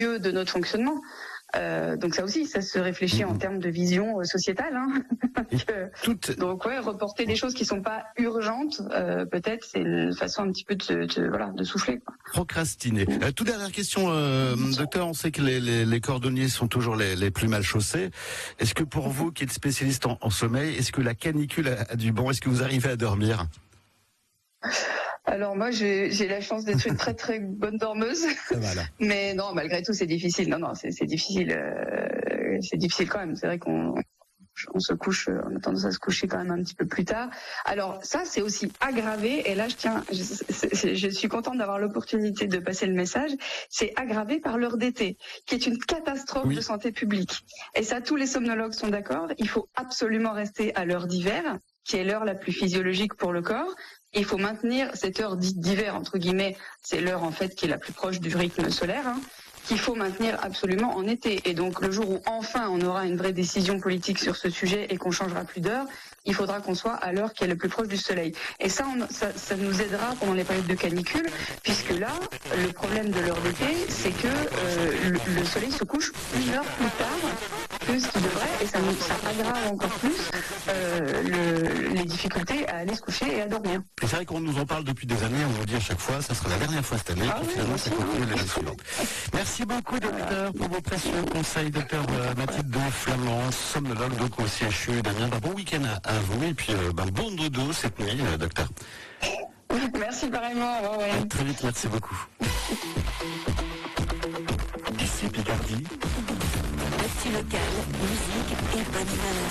de notre fonctionnement. Donc ça aussi, ça se réfléchit en termes de vision sociétale. Donc reporter des choses qui sont pas urgentes, peut-être c'est une façon un petit peu de souffler. Procrastiner. Toute dernière question, docteur, on sait que les cordonniers sont toujours les plus mal chaussés. Est-ce que pour vous, qui êtes spécialiste en sommeil, est-ce que la canicule a du bon? Est-ce que vous arrivez à dormir? Alors moi, j'ai la chance d'être une très très bonne dormeuse, voilà. Mais non, malgré tout, c'est difficile. Non, c'est difficile. C'est difficile quand même. C'est vrai qu'on se couche, on a tendance à se coucher quand même un petit peu plus tard. Alors ça, c'est aussi aggravé. Et là, je suis contente d'avoir l'opportunité de passer le message. C'est aggravé par l'heure d'été, qui est une catastrophe de santé publique. Et ça, tous les somnologues sont d'accord. Il faut absolument rester à l'heure d'hiver, qui est l'heure la plus physiologique pour le corps. Il faut maintenir cette heure dite d'hiver, entre guillemets, c'est l'heure en fait qui est la plus proche du rythme solaire, qu'il faut maintenir absolument en été. Et donc le jour où enfin on aura une vraie décision politique sur ce sujet et qu'on changera plus d'heure, il faudra qu'on soit à l'heure qui est la plus proche du soleil. Et ça nous aidera pendant les périodes de canicule, puisque là, le problème de l'heure d'été, c'est que le soleil se couche une heure plus tard que ce qu'il devrait, et ça aggrave encore plus les difficultés à aller se coucher et à dormir. Et c'est vrai qu'on nous en parle depuis des années, on vous dit à chaque fois, ça sera la dernière fois cette année, puis finalement ça continue l'année suivante. Merci beaucoup, docteur, pour vos précieux conseils. Docteur Mathilde Flamand, somnologue donc au CHU d'Amiens. Bon week-end à vous, et puis bon dodo cette nuit, docteur. Merci pareillement. À très vite, merci beaucoup. D'ici Picardie. Actu local, musique et bonne humeur.